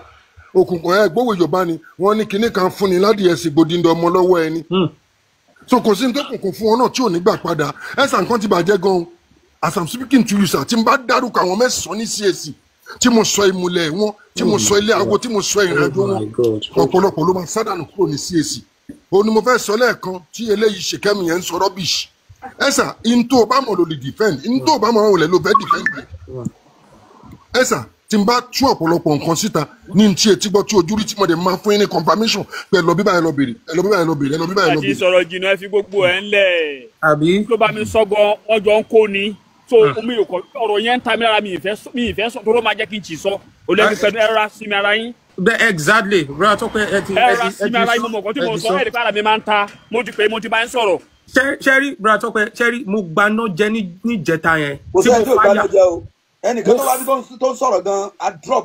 Speaker 5: òkùnkùn ẹ gbówó Yorùbá ni wọ́n ní kinní kan fún ni ládìí ẹ̀sìn gbòdìndọ̀ ọmọ lọ́wọ́ ẹni so kò sí ní tó kùnkùn fún wọn náà tí ò ní gbà padà ẹ̀sà nǹkan ti bàjẹ́ gan-an as I'm speaking to you sir tí n bá dárúkọ àwọn mẹ́sàn-án ní CAC tí mo sọ ìmùlẹ̀ wọn tí mo sọ ilé awo tí mo sọ ìrìnàjò wọn ọ̀pọ̀lọpọ̀ ló máa sádànù kúrò ní CAC òun ni mo fẹ́ sọ lẹ́ẹ̀kan tí eléyìí ṣèkẹ́mi yẹn ń sọ rubbish ẹ̀sà into bá mọ̀ ló lè defend into bá mọ̀ ló fẹ́ defend ẹ̀sà tí n bá tú ọ̀pọ̀lọpọ̀ nǹkan síta ní ti etí gbọ́ tí ojú rí tí mo dẹ̀ máa fún yín ní confirmation pé ẹ lọ bí báyìí lọ bèrè ẹ lọ bí báyìí lọ bèrè ẹ lọ bí báyìí lọ bèrè.
Speaker 8: àti sọ̀rọ̀ jìnnà ẹ fi gbogbo ẹ̀ ńlẹ̀
Speaker 6: àbí
Speaker 8: tó bá mi sọ gan wọ́n jọ ń kó ni so omi yòókọ ọ̀rọ̀ yẹn ń ta mi lára mi ìfẹ́ sọ tó ló máa jẹ́ kí n tì sọ olóògbé pẹ̀lú ẹ̀rọ sí mi ara yín.
Speaker 6: exactly Bùrọ̀dá Tọ́pẹ́
Speaker 8: ẹ̀rọ sí mi ara yín mo mọ̀ kọ́ tí mo sọ ẹ̀rí pàrọ̀ mi máa ń ta mo ti pè é mo ti bá ń sọ̀rọ̀.
Speaker 6: ṣẹ́rí Bùrọ̀dá Tọ́pẹ́ ṣẹ́rí mo gbaná jẹ níjẹta yẹn.
Speaker 4: kò sẹ́ni tó gbaná jẹ o ẹnìkan tó wá bí tó ń sọ̀rọ̀ gan-an a drop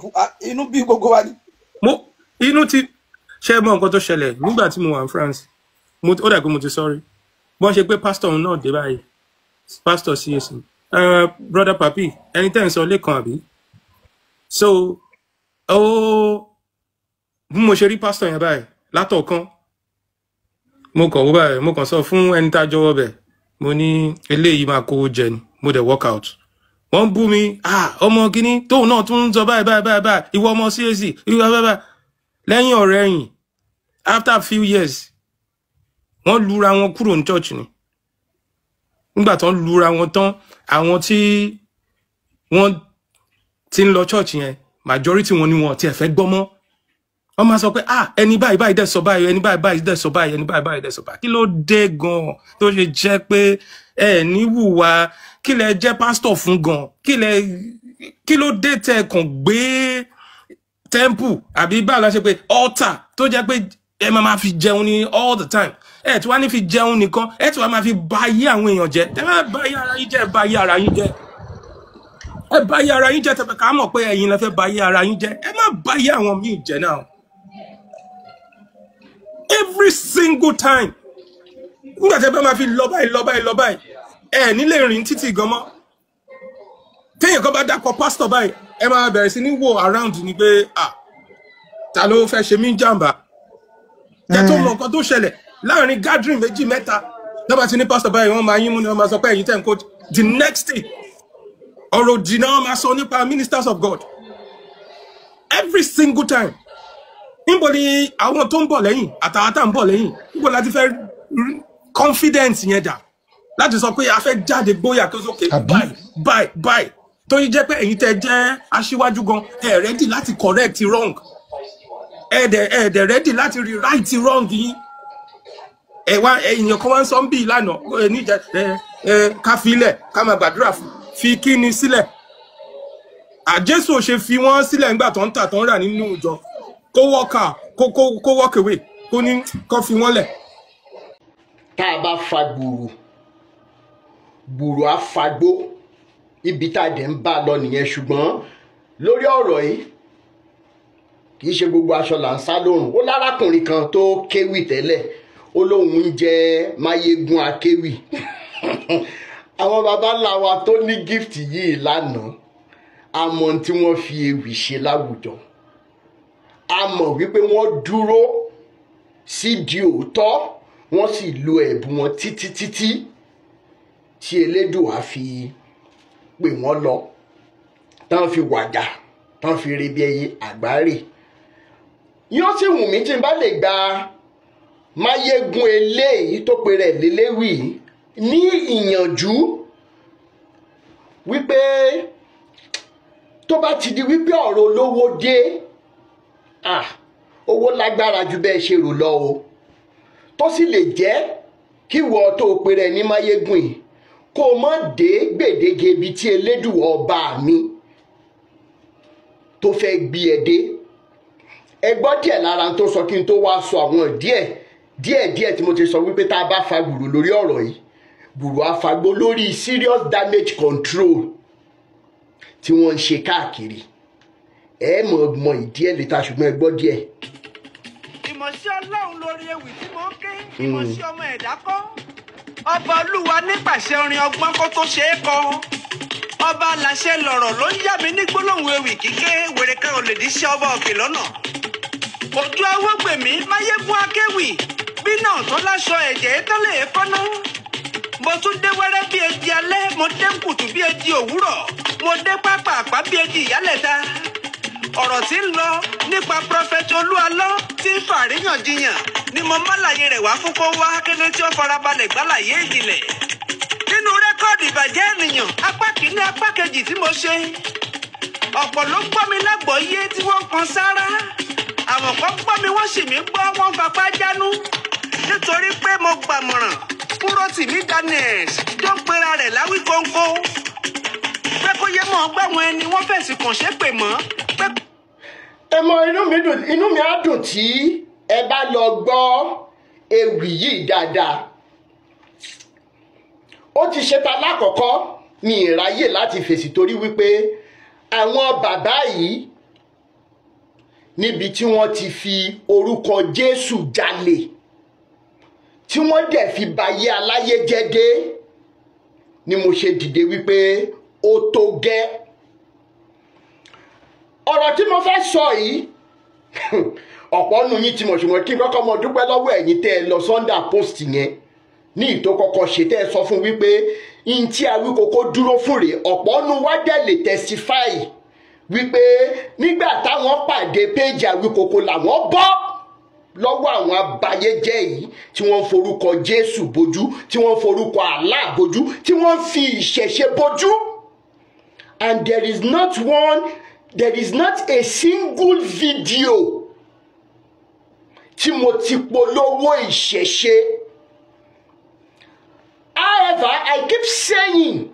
Speaker 4: inú bí gbogbo wa ni.
Speaker 6: inú ti ṣe mọ nǹkan tó ṣẹlẹ̀ nígbà tí mo wà ní France ó dà pé mo ti sọ́rí bọ́n ṣe pé pásítọ̀ náà dé báyìí pásítọ̀ CAC brother Papi ẹni tẹ́ ń sọ lẹ́kan àbí so bí mo ṣe rí pásítọ̀ yẹn báyìí látọ̀kan mo kàn wó báyìí mo kàn sọ fún ẹni tá a jọwọ́ bẹ̀ mo ní eléyìí máa kówó jẹ ni mo dẹ̀ work out wọ́n bú mi ọmọ kínní tóun náà tún ń sọ báyìí ìwọ ọmọ CAC ìwọ báyìí lẹ́yìn ọ̀rẹ́ yìí after a few years wọ́n lura wọn kúrò ní church ni nígbà tán lura wọn tán àwọn tí wọ́n ti ń lọ church yẹn majority wọn ni wọn ti ẹ̀ fẹ́ gbọ́ mọ́ wọ́n máa sọ pé ẹni báyìí dẹ̀ sọ báyìí ẹni báyìí dẹ̀ sọ báyìí ẹni báyìí dẹ̀ sọ báyìí kí ló dé gan tó ṣe jẹ́ pé ẹ ní wùwà kí lẹ jẹ́ pastor fún gan kí ló dé tẹ́ kàn gbé temple àbí báwo la ṣe pé altar tó jẹ́ pé ẹ máa fi jẹun ní all the time ẹ tí wàá ní fi jẹun nìkan ẹ tí wàá máa fi bà ayé àwọn èèyàn jẹ́ ẹ má bà ayé ara yín jẹ́ ẹ bà ayé ara yín jẹ́ ẹ bà ayé ara yín jẹ́ tẹ̀pẹ̀ ká mọ̀ pé ẹ̀yin lẹ fẹ́ bà ayé ara yín jẹ́ ẹ má bà ayé àwọn míì jẹ́ náà every single time nígbà tẹ́ bá máa fi lọ báyìí ẹ nílé rìn títì gan mọ́ téèyàn kan bá dákọ̀ pastor báyìí ẹ máa bẹ̀rẹ̀ sí ní wò around ni pé ta ló fẹ́ ṣe mí jàǹbá kẹ́ tó mọ̀ nǹkan tó ṣẹlẹ̀ láàrin gathering méjì mẹ́ta lọ́ba ti ní pastor báyìí wọ́n máa yín mú ni wọ́n máa sọ pé ẹ̀yin tẹ̀ ń coach the next day ọ̀rọ̀ òdì náà máa sọ nípa ministers of God every single time níbo ni àwọn tó ń bọ̀ lẹ́yìn àtàwọn tá ń bọ̀ lẹ́yìn níbo láti fẹ́ confidence yẹn dà láti sọ pé a fẹ́ jáde gbóyà kí ó sókè báyìí tó yí jẹ́ pé ẹ̀yin tẹ́ jẹ́ aṣíwájú gan ẹ̀ ready láti correct wrong ẹ̀ẹ́dẹ̀ ready láti rewrite wrong yín ẹ̀wá èèyàn kan wá ń sọ ń bí ìlànà níjẹ́ ká fi ilẹ̀ ká máa gbàdúrà fi kíni sílẹ̀ àjésù ò ṣe fi wọ́n sílẹ̀ nígbà tó ń tà tó ń rà nínú ìjọ kó walk away kó ní kó fi wọ́n lẹ̀.
Speaker 1: tá a bá fa gbùrù á fagbó ibi tá a dẹ̀ ń bá lọ nìyẹn ṣùgbọ́n lórí ọ̀rọ̀ yìí kì í ṣe gbogbo aṣọ là ń sá lórùn ó lárákùnrin kan tó kéwì tẹ́lẹ̀ ó lóun ń jẹ́ máyégún akéwì àwọn baba ńlá wa tó ní gift yìí lánàá a mọ̀ tí wọ́n fi ewì ṣe láwùjọ a mọ̀ wípé wọ́n dúró sídìí òótọ́ wọ́n sì lo ẹ̀bùn wọn títí tí Elédùà fi pè wọ́n lọ tán fi wàjà tán fi rebi ẹyẹ àgbáre yóò sì wù mí tí n bá lè gba máyégún eléyìí tó pe rẹ̀ léléwì ní ìyànjú wípé tó bá ti di wípé ọ̀rọ̀ olówó dé owó lágbára ju bẹ́ẹ̀ ṣe rò lọ o tó sì lè jẹ́ kí wọ́n tó pe rẹ̀ ní máyégún yìí kó o mọ̀ dé gbèdéke ibi tí Elédùà ọba mi tó fẹ́ gbé ẹ dé ẹ gbọ́ díẹ̀ lára tó sọ kí n tó wá sọ àwọn díẹ̀ tí mo ti sọ wípé tá a bá fa gbùrù lórí ọ̀rọ̀ yìí gbùrù àfagbó lórí serious damage control tí wọ́n ń ṣe káàkiri ẹ mọ̀ ìdí ẹ̀ létà ṣùgbọ́n ẹ gbọ́ díẹ̀.
Speaker 7: ìmọ̀sí ọlọ́run lórí ewì tí mo ké ìmọ̀sí ọmọ ẹ̀dá kọ́ ọba olúwa nípasẹ̀ orin ọgbọ́n kó tó ṣe é kọ ọba aláṣẹ lọ̀rọ̀ ló ń yá mi ní gbólóhùn ewì kíké wèrè kan ò lè díṣẹ́ ọba òkè lọ́nà ojú awógbèmí máyégún akéwì bí náà tó láṣọ ẹ̀jẹ̀ tó lè kọ́ná mo tún dé wẹ́rẹ́ bí edi alẹ́ mo dé kùtù bí edi òwúrọ̀ mo dé pápá bí edi ìyálẹ̀ta ọ̀rọ̀ tí ń lọ nípa prọfẹ̀tì olúalọ́ tí ń fàríyànjiyàn ni mo málàyé rẹ̀ wá fún kó wá kéde tí ó farabalẹ̀ gbálàyé ìjìnlẹ̀ nínú rẹ́kọ́ọ̀dù ìbàjẹ́ ènìyàn apá kìíní apá kejì tí mo ṣe ọ̀pọ̀ ló gbọ́ mi lágbọ̀ọ́yé tí wọ́n kan sára àwọn kan gbọ́ mi wọ́n sì mí gbọ́ wọ́n fapá jánú nítorí pé mo gbàmọ̀ràn Rotimi Daniels tó ń pera rẹ̀ láwí kóńkó pé kó yé mọ́ ọgbà wọn ẹni wọ́n fẹ̀sì kàn ṣépè mọ́.
Speaker 1: ẹ mọ inú mi á dùn tí ẹ bá lọ gbọ́ ewì yìí dáadáa ó ti ṣeta lákọ̀ọ́kọ́ mi ìráyè láti fèsì torí wípé àwọn bàbá yìí níbi tí wọ́n ti fi orúkọ Jésù jalè tí wọ́n dẹ̀ fi bayé aláyé jẹ́ dé ni mo ṣe dìde wípé ó tó gẹ́ ọ̀rọ̀ tí mo fẹ́ sọ yìí ọ̀pọ̀ nù yín ti mọ̀ ṣùgbọ́n kí n kọ́kọ́ mọ dúpẹ́ lọ́wọ́ ẹ̀yin tẹ́ ẹ lọ Sunday Post yẹn ní ìtò kọ́kọ́ ṣe tẹ́ ẹ sọ fún wípé in tí Awíkókó dúró fún rèé. ọ̀pọ̀ nù wá dẹ̀ lè testify wípé nígbà táwọn pàdé péjì Awíkókó làwọn bọ́ lọ́wọ́ àwọn abayéjẹ́ yìí tí wọ́n ń forúkọ Jésù bojú, tí wọ́n ń forúkọ Allah bojú, tí wọ́n ń fi ìṣẹ̀ṣe bojú. And there is not a single video tí mo ti polówó ìṣẹ̀ṣe. However, I keep saying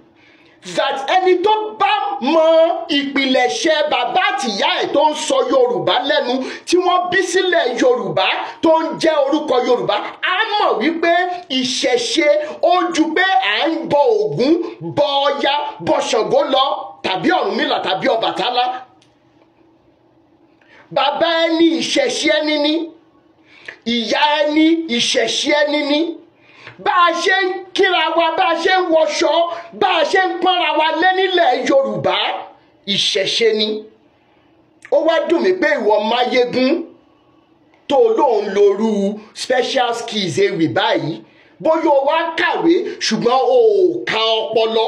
Speaker 1: that ẹni tó bá mọ ìpìlẹ̀ṣẹ̀ bàbá àtìyá ẹ̀ tó ń sọ Yorùbá lẹ́nu, tí wọ́n bí sílẹ̀ Yorùbá tó ń jẹ́ orúkọ Yorùbá, á mọ̀ wípé ìṣẹ̀ṣe ó ju pé à ń bọ Ògún, bọ Ọya, bọ Ṣàngó lọ, tàbí Ọ̀rúnmìlà tàbí Ọbàtálá. Bàbá ẹni ìṣẹ̀ṣe ẹni ní, ìyá ẹni ìṣẹ̀ṣe ẹni ní. Bá a ṣe ń kíra wa, bá a ṣe ń wọṣọ, bá a ṣe ń pọ́nra wa lé nílẹ̀ Yorùbá, ìṣẹ̀ṣe ni. Ó wá dùn mí pé ìwọ Máyégún tó lóun lorú special skills ewì báyìí, bóyá o wá kàwé ṣùgbọ́n o ò ka ọpọlọ.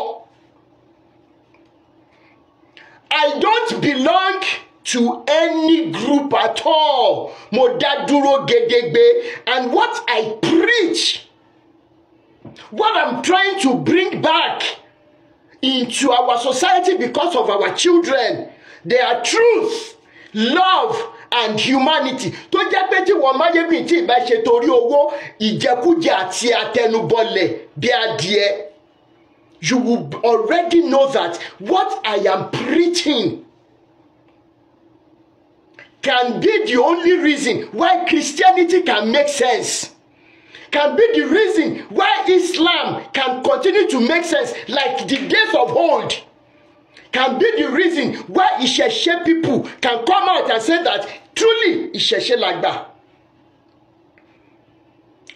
Speaker 1: I don't belong to any group at all. Mo dá dúró gedegbe, and what I preach, what I'm trying to bring back into our society because of our children, they are truth, love, and humanity. Tó jẹ́ pé tí wọ́n Máyégún tí ìbá ṣe torí owó, ìjẹkújẹ àti àtẹnubọlẹ̀ bí adìẹ, you will already know that what I am preaching can be the only reason why Christianity can make sense, can be the reason why Islam can continue to make sense like the days of old, can be the reason why Ìṣẹ̀ṣe people can come out and say that truly Ìṣẹ̀ṣe làgbà.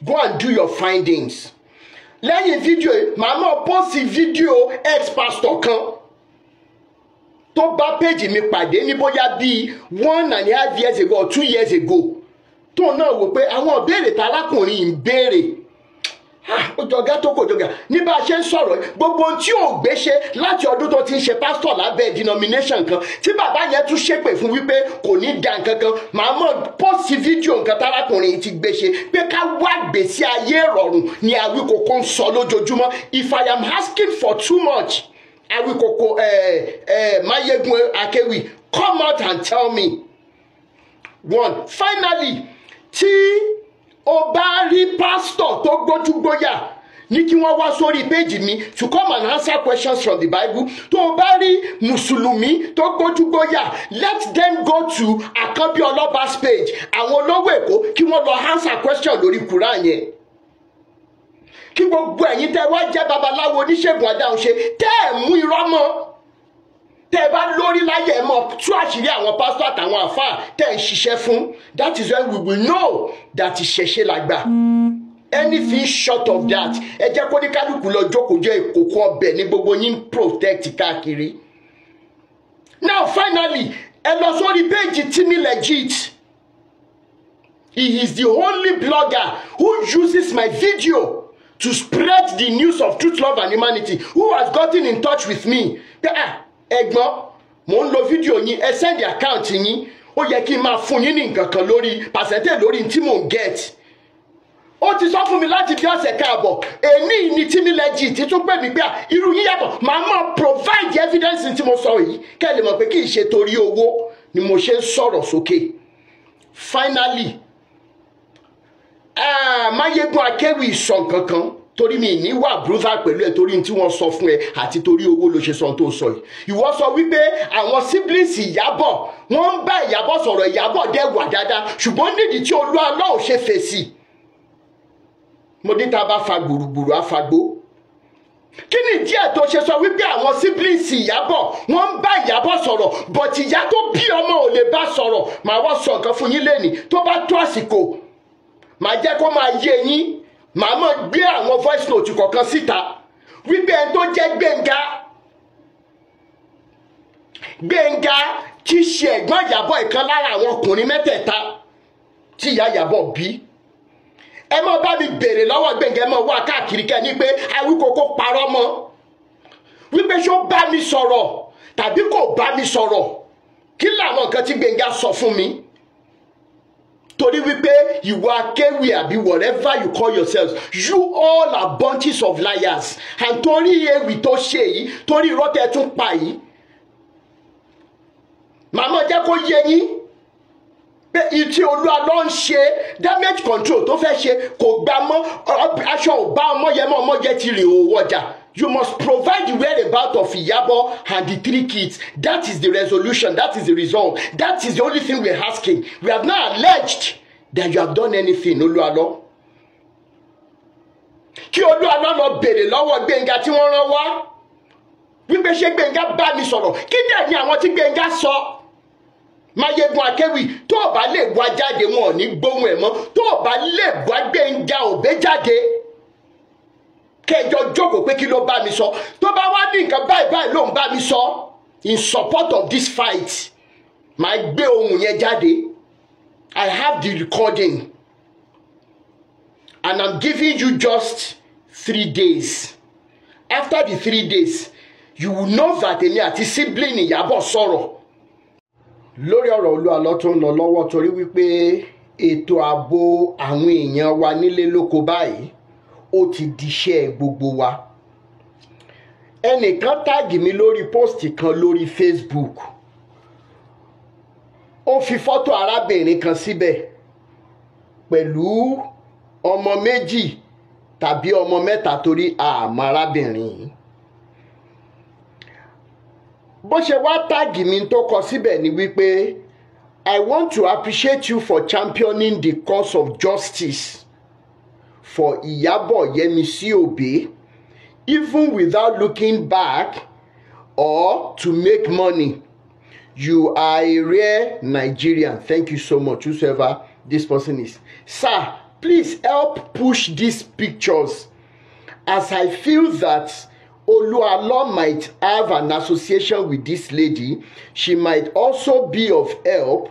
Speaker 1: Go and do your findings. Lẹ́yìn fídíò yìí, màá mọ̀ pósì fídíò ex-pastor kan tó bá péjì mi pàdé ní bóyá bíi 1.5 years ago or 2 years ago, tó náà wò pé àwọn ìbéèrè tálákùnrin ń béèrè ó jọgá tó kò jọgá ní bá a ṣe ń sọ̀rọ̀ gbogbo ohun tí ò gbé ṣe láti ọdún tó ti ń ṣe pásítọ̀ lábẹ́ denomination kan tí bàbá yẹn tún ṣépè fún wípé kò ní da nǹkan kan, màá mọ̀ pósì fídíò nǹkan tálákùnrin ti gbé ṣe pé ká wá gbèsè ayé ìrọ̀rùn ni Awíkókó ń sọ lójoojúmọ́. If I am asking for too much, Awíkókó Máyégún Akéwì, come out and tell me. One, finally, tí o bá rí pastor tó gbójúgbóyà ní kí wọ́n wá sórí péjì mi to come and answer questions from the Bible, tó o bá rí mùsùlùmí tó gbójúgbóyà, let them go to Àkànbí Ọlọ́ba's page, àwọn olówó Èkó, kí wọ́n lọ answer question lórí Quran yẹn. Kí gbogbo ẹ̀yin tẹ́ wá jẹ́ babaláwo oníṣègùn adáhunṣe tẹ́ ẹ̀ mú irọ́ mọ́, tẹ́ ẹ bá lórí láyé ẹ mọ̀ tú àṣírí àwọn pásítọ̀ àtàwọn àfáà tẹ́ ẹ ń ṣiṣẹ́ fún. That is when we will know that Ìṣẹ̀ṣe làgbà. Anything short of that, ẹ jẹ́ kó ní kálukú lọ jókòó jẹ́ ìkòkò ọbẹ̀ ní gbogbo yín protect káàkiri. Now finally, ẹ lọ sórí péjì Timi Legit. He is the only blogger who uses my video to spread the news of truth, love, and humanity, who has gotten in touch with me. Ẹ̀gbọ́n, mo ń lo fídíò yín, ẹ send account yín, ó yẹ kí n máa fún yín ní nǹkan kan lórí percentage lórí tí mò ń get. Ó ti sọ fún mi láti bí ọ̀sẹ̀ káàbọ̀, èmi ni Timi Legit tún pè mí pé irú yín yàtọ̀, màá máa provide evidence tí mo sọ yìí kẹ́ ẹ lè mọ̀ pé kì í ṣe torí owó ni mo ṣe ń sọ̀rọ̀ sókè. Finally, Máyégún Akéwì sọ nǹkan kan torí mi ní wà brother pẹ̀lú ẹ̀ torí tí wọ́n sọ fún ẹ àti torí owó ló ṣe sọ tó sọ yìí. Ìwọ sọ wípé àwọn siblings Ìyábọ̀ wọ́n ń bá Ìyábọ̀ sọ̀rọ̀, Ìyábọ̀ dẹ̀ wà dáadáa ṣùgbọ́n nídìí tí Olúwa Ọlọ́run ṣe fèsì. Mo ní tá a bá fa gbùrùgbùrù àfagbó. Kí ni díẹ̀ tó ṣe sọ wípé àwọn siblings Ìyábọ̀ wọ́n ń bá Ìyábọ̀ sọ̀rọ̀ but ìyá tó bí ọmọ ò lè bá sọ̀rọ̀? Màá wá sọ nǹkan fún yín lénìí tó bá tó àsìkò, màá jẹ́ kó máa yé yín. Màá mọ̀ gbé àwọn voice note kọ̀ọ̀kan síta wípé ẹni tó jẹ́ Gbénga tí ṣe ẹ̀gbọ́n Ìyábọ̀ ìkan lára àwọn ọkùnrin mẹ́tẹ̀ẹ̀ta tí ìyá Ìyábọ̀ bí ẹ má bá mi béèrè lọ́wọ́ Gbénga ẹ má wá káàkiri kẹ́ ní pé Awíkókó parọ́ mọ́ wípé ṣó bá mi sọ̀rọ̀ tàbí kò bá mi sọ̀rọ̀ kí làwọn nǹkan tí Gbénga sọ fún mi torí wípé ìwà akéwì àbí whatever you call yourselves, you all are bunches of liars and torí ewì tó ṣe yìí torí irọ́ tẹ́ tún pa yìí màmá jẹ́ kó yé yín pé ìtì Olúwa ló ń ṣe damage control tó fẹ́ ṣe kò gbà mọ́ aṣọ ò bá ọmọ yẹn mọ́ ọmọ yẹn ti rè owó ọjà. You must provide the whereabouts of Iyabo and the 3 kids. That is the resolution. That is the result. That is the only thing we're asking. We have not alleged that you have done anything, Olúalọ. Kí Olúalọ lọ béèrè lọ́wọ́ Gbénga tí wọ́n rán wá. Wípé ṣé Gbénga bá mi sọ̀rọ̀. Kí dẹ̀ ni àwọn tí Gbénga sọ? Máyégún Akéwì tó o bá lè wá jáde wọn ò ní gbóhùn ẹ̀ mọ́. Tó o bá lè wá Gbénga Òbé jáde. Kẹjọ jókòó pé kí ló bá mi sọ tó bá wá ní nǹkan báyìí ló ń bá mi sọ in support of this fight máa gbé ohun yẹn jáde. I have the recording and I'm giving you just 3 days. After the 3 days you will know that èmi àti sibling Ìyábọ̀ sọ̀rọ̀ lórí ọ̀rọ̀ Olúalọ tó ń lọ lọ́wọ́ torí wípé ètò ààbò àwọn èèyàn wa nílé lóko báyìí ó ti diṣẹ́ gbogbo wa. Ẹnìkan táàgì mi lórí póòstì kan lórí Facebook ó fi fọ́tò arábìnrin kan síbẹ̀ pẹ̀lú ọmọ 2 tàbí ọmọ 3 torí àmọ́ arábìnrin. Bó ṣe wá táàgì mi tó kọ síbẹ̀ ni wípé I want to appreciate you for championing the cause of justice for Iyabo Yemisi Obe, even without looking back or to make money. You are a rare Nigerian. Thank you so much, whoever this person is. Sir, please help push these pictures, as I feel that Olúalọ might have an association with this lady. She might also be of help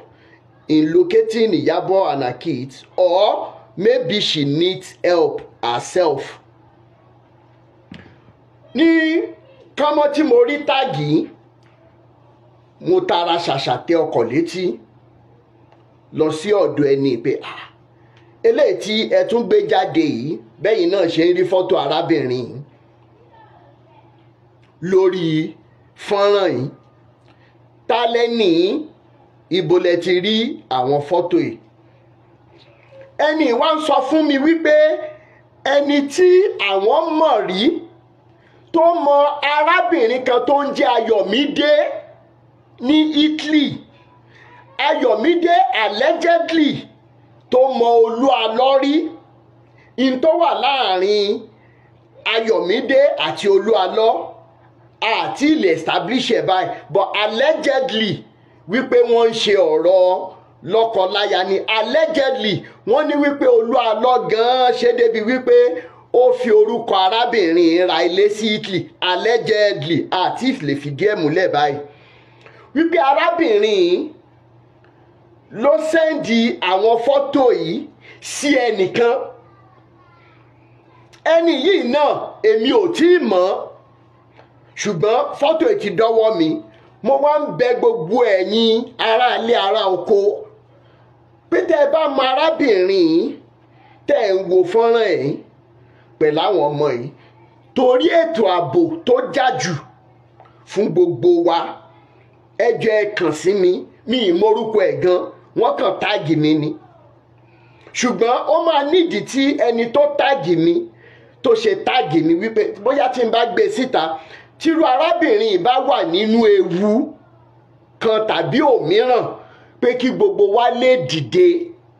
Speaker 1: in locating Iyabo and her kids, or maybe she needs help herself. Ní kọ́mọ́ tí mo rí táàgì mo tara ṣàṣà tẹ ọkọ̀ létí lọ sí ọ̀dọ̀ ẹni pé eléyìí tí ẹ tún gbé jáde yìí bẹ́yìn náà ṣe ń rí fọ́tò arábìnrin lórí fọ́nrán yìí ta lẹ́ni ibo lẹ ti rí àwọn fọ́tò yìí. Ẹni wá ń sọ fún mi wípé ẹni tí àwọn mọ̀ rí tó mọ arábìnrin kan tó ń jẹ́ Ayọ̀mídé ní Italy. Ayọ̀mídé allegedly tó mọ Olúalọ rí. In tó wà láàrin Ayọ̀mídé àti Olúalọ àti ilẹ̀ establish ẹ̀ báyìí, but allegedly wípé wọ́n ń ṣe ọ̀rọ̀ lọ́kọláya ni. Allegedly wọ́n ní wípé Olúalọ gan-an ṣe débi wípé ó fi orúkọ arábìnrin ra ilé sí Italy. Allegedly àti lè fìdí ẹ̀ múlẹ̀ báyìí wípé arábìnrin ló sẹ́ndì àwọn fọ́tò yìí sí ẹnìkan. Ẹni yìí náà èmi ò tí ì mọ̀, ṣùgbọ́n fọ́tò yìí ti dọ́wọ́ mi. Mo wá ń bẹ gbogbo ẹ̀yin aráalé ará oko pé tẹ́ ẹ bá mọ arábìnrin tẹ́ ẹ ń wo fọ́nrán ẹ̀ pẹ̀lú àwọn ọmọ yìí torí ètò ààbò tó jájù fún gbogbo wa, ẹ jọ̀ọ́ ẹ kàn sí mi. Mi ì mórúkọ ẹ̀ gan, wọ́n kàn táàgì mi ni, ṣùgbọ́n ó máa nídìí tí ẹni tó táàgì mi tó ṣe táàgì mi wípé bóyá tí n bá gbé síta tírú arábìnrin ìbá wà nínú ewu kan tàbí òmíràn pé kí gbogbo wa lè dìde.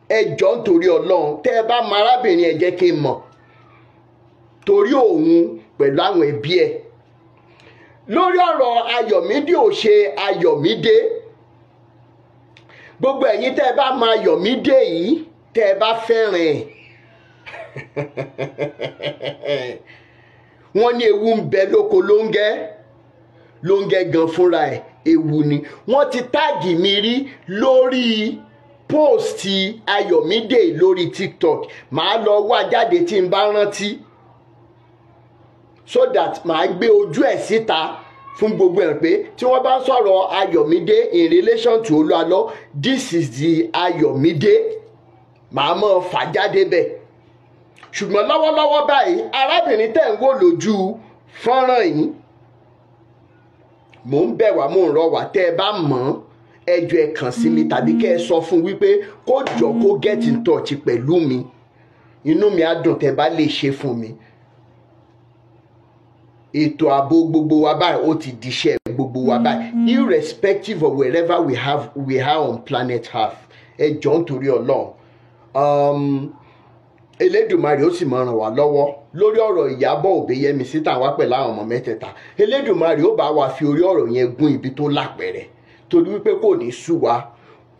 Speaker 1: Ẹ jọ̀ọ́ nítorí Ọlọ́run tẹ́ ẹ bá mọ arábìnrin ẹ jẹ́ kí n mọ̀ torí òun pẹ̀lú àwọn ẹbí ẹ̀. Lórí ọ̀rọ̀ Ayọ̀mídé ò ṣe Ayọ̀mídé, gbogbo ẹ̀yin tẹ́ ẹ bá mọ Ayọ̀mídé yìí tẹ́ ẹ bá fẹ́ràn ẹ̀ wọ́n ní ewu ń bẹ lóko lóńgẹ́ gan fúnra ẹ̀ ewu ni. Wọ́n ti táàgì mi rí lórí post Ayọ̀mídé lórí TikTok màá lọ wá jáde tí n bá rántí so that màá gbé ojú ẹ̀ síta fún gbogbo ẹ̀ pé tí wọ́n bá sọ̀rọ̀ Ayọ̀mídé in relation to Olúalọ́, this is the Ayọ̀mídé, màá mọ̀ fà jáde bẹ́ẹ̀. Ṣùgbọ́n lọ́wọ́lọ́wọ́ báyìí arábìnrin tẹ̀ ń wò lójú fọ́nrán yìí, mò ń bẹ̀ wá, mò ń rọ̀ wá, tẹ́ ẹ bá mọ̀ ẹ jọ̀ọ́ ẹ kàn sí mi tàbí kẹ́ ẹ sọ fún wípé kó jọ kó get in touch pẹ̀lú mi. Inú mi á dùn tẹ́ bá lè ṣe fún mi. Ètò ààbò gbogbo wa báyìí ó ti diṣẹ́ gbogbo wa báyìí, irrespective of wherever we are on planet Earth. Ẹ jọ̀ọ́ nítorí Ọlọ́run. Elédùmarè ó sì máa ràn wá lọ́wọ́ lórí ọ̀rọ̀ Ìyábọ̀ Òbẹ́yẹmísí tá wá pẹ̀lú àwọn ọmọ mẹ́tẹ̀ẹ̀ta. Elédùmarè ó bá wa fi orí ọ̀rọ̀ yẹn gún ibi tó lápẹ̀rẹ̀ torí wípé kò ní sú wa,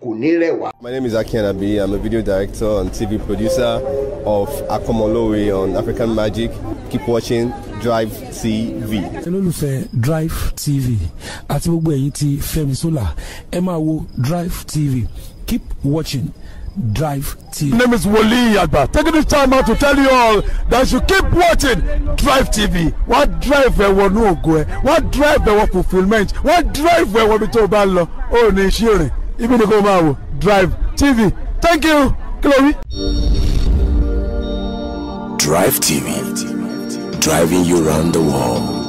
Speaker 1: kò ní rẹ̀ wá.
Speaker 10: My name is Aki Anabi. I'm a video director and TV producer of Akomolowe on African Magic. Keep watching Drive TV.
Speaker 11: Olólùfẹ́ Drive TV àti gbogbo ẹ̀yin tí Fẹ́mi Sola ẹ máa wo Drive TV. Keep watching Drive TV.
Speaker 12: My name is Wole Agba. Taking this time out to tell you all that you keep watching Drive TV. What drive ẹ̀wọ̀ ní ògo ẹ̀? What drive ẹ̀wọ̀ fulfilment? What drive ẹ̀wọ̀ bí tó bá lọ? Ó ní iṣẹ́ rẹ̀. Ibi ni kò máa wò Drive TV. Thank you. Chloe.
Speaker 13: Drive TV. Driving you around the world.